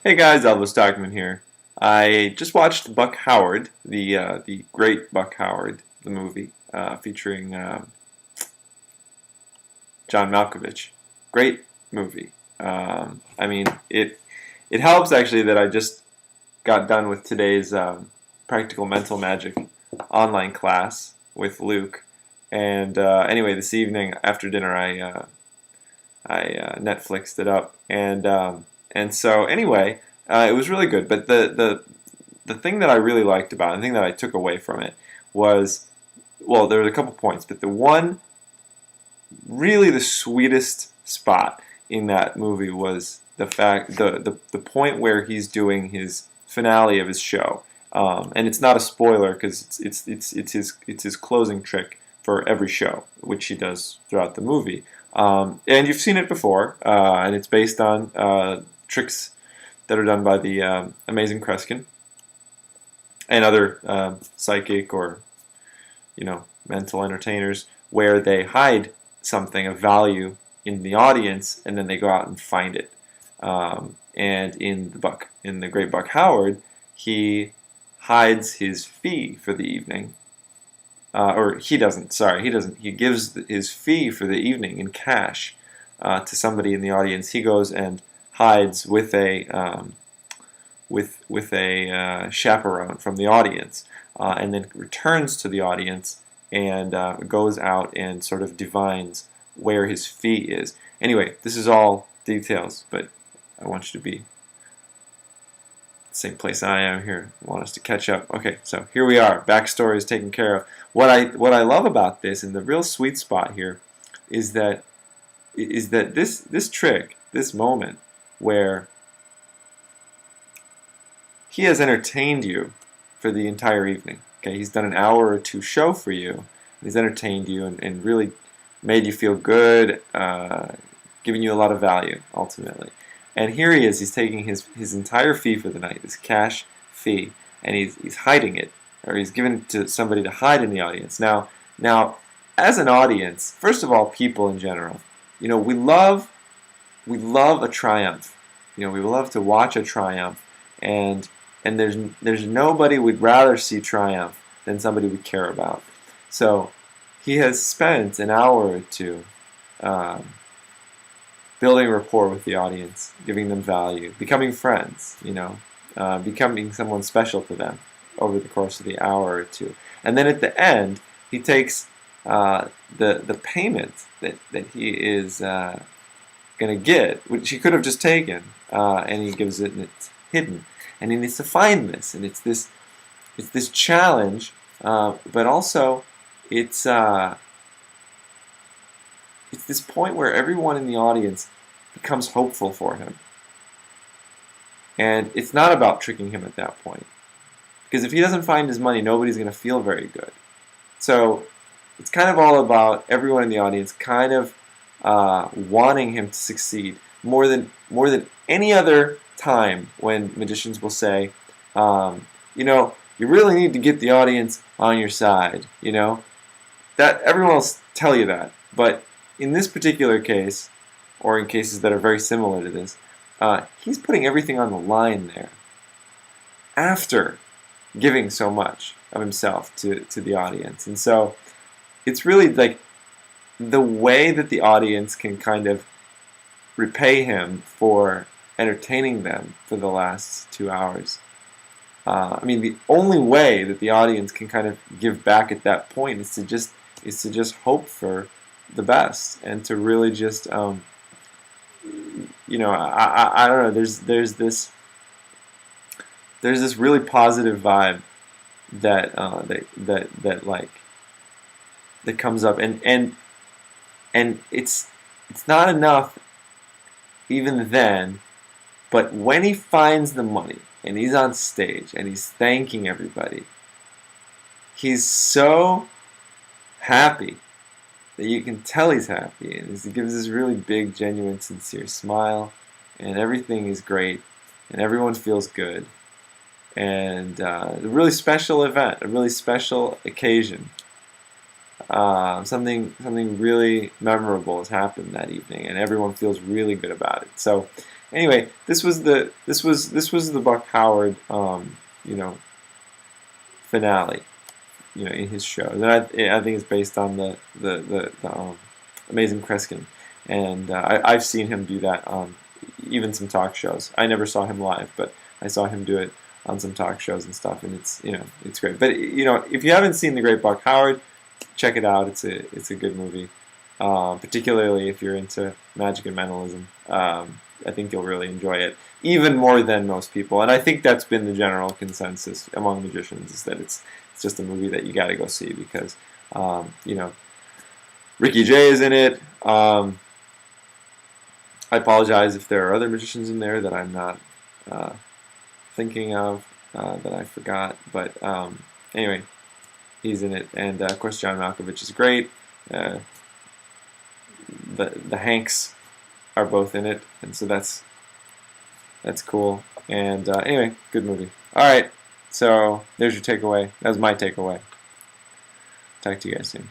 Hey guys, Alvo Stockman here. I just watched Buck Howard, the great Buck Howard, the movie featuring John Malkovich. Great movie. I mean, it helps actually that I just got done with today's Practical Mental Magic online class with Luke, and anyway, this evening after dinner, I Netflixed it up, and so anyway, it was really good. But the thing that I really liked about it, the thing that I took away from it was, well, there was a couple points, but the one really the sweetest spot in that movie was the point where he's doing his finale of his show, and it's not a spoiler because it's his closing trick for every show, which he does throughout the movie. And you've seen it before, and it's based on tricks that are done by the amazing Kreskin and other psychic or mental entertainers, where they hide something of value in the audience and then they go out and find it. And in the Great Buck Howard, he hides his fee for the evening. Or he doesn't. Sorry, he doesn't. He gives his fee for the evening in cash to somebody in the audience. He goes and hides with a chaperone from the audience, and then returns to the audience and goes out and sort of divines where his fee is. Anyway, this is all details, but I want you to be same place I am here. I want us to catch up. Okay, so here we are. Backstory is taken care of. What I love about this, and the real sweet spot here, is that this trick, this moment where he has entertained you for the entire evening. Okay, he's done an hour or two show for you. He's entertained you and really made you feel good, giving you a lot of value ultimately. And here he is, he's taking his entire fee for the night, this cash fee, and he's hiding it, or he's given it to somebody to hide in the audience. Now, as an audience, first of all, people in general, we love a triumph. We love to watch a triumph, and there's nobody we'd rather see triumph than somebody we care about. So he has spent an hour or two building rapport with the audience, giving them value, becoming friends, becoming someone special to them over the course of the hour or two. And then at the end, he takes the payment that he is going to get, which he could have just taken, and he gives it, and it's hidden. And he needs to find this, and it's this challenge, but also it's this point where everyone in the audience becomes hopeful for him. And it's not about tricking him at that point. Because if he doesn't find his money, nobody's going to feel very good. So it's kind of all about everyone in the audience kind of wanting him to succeed more than any other time when magicians will say, you really need to get the audience on your side. That everyone will tell you that, but in this particular case, or in cases that are very similar to this, he's putting everything on the line there after giving so much of himself to the audience. And so it's really like the way that the audience can kind of repay him for entertaining them for the last 2 hours. The only way that the audience can kind of give back at that point is to just hope for the best, and to really just I don't know, there's this really positive vibe that comes up, and it's not enough even then, but when he finds the money and he's on stage and he's thanking everybody, he's so happy that you can tell he's happy, and he gives this really big, genuine, sincere smile, and everything is great, and everyone feels good, and a really special event, a really special occasion. Something really memorable has happened that evening, and everyone feels really good about it. So Anyway, this was the Buck Howard finale, in his show. And I think it's based on the Amazing Kreskin, and I've seen him do that on even some talk shows. I never saw him live, but I saw him do it on some talk shows and stuff, and it's great. But if you haven't seen The Great Buck Howard, check it out. It's a good movie, particularly if you're into magic and mentalism. I think you'll really enjoy it, even more than most people. And I think that's been the general consensus among magicians, is that it's just a movie that you got to go see because, Ricky Jay is in it. I apologize if there are other magicians in there that I'm not thinking of, that I forgot. But anyway, he's in it. And, of course, John Malkovich is great. The Hanks are both in it, and so that's cool. And anyway, good movie. All right, so there's your takeaway. That was my takeaway. Talk to you guys soon.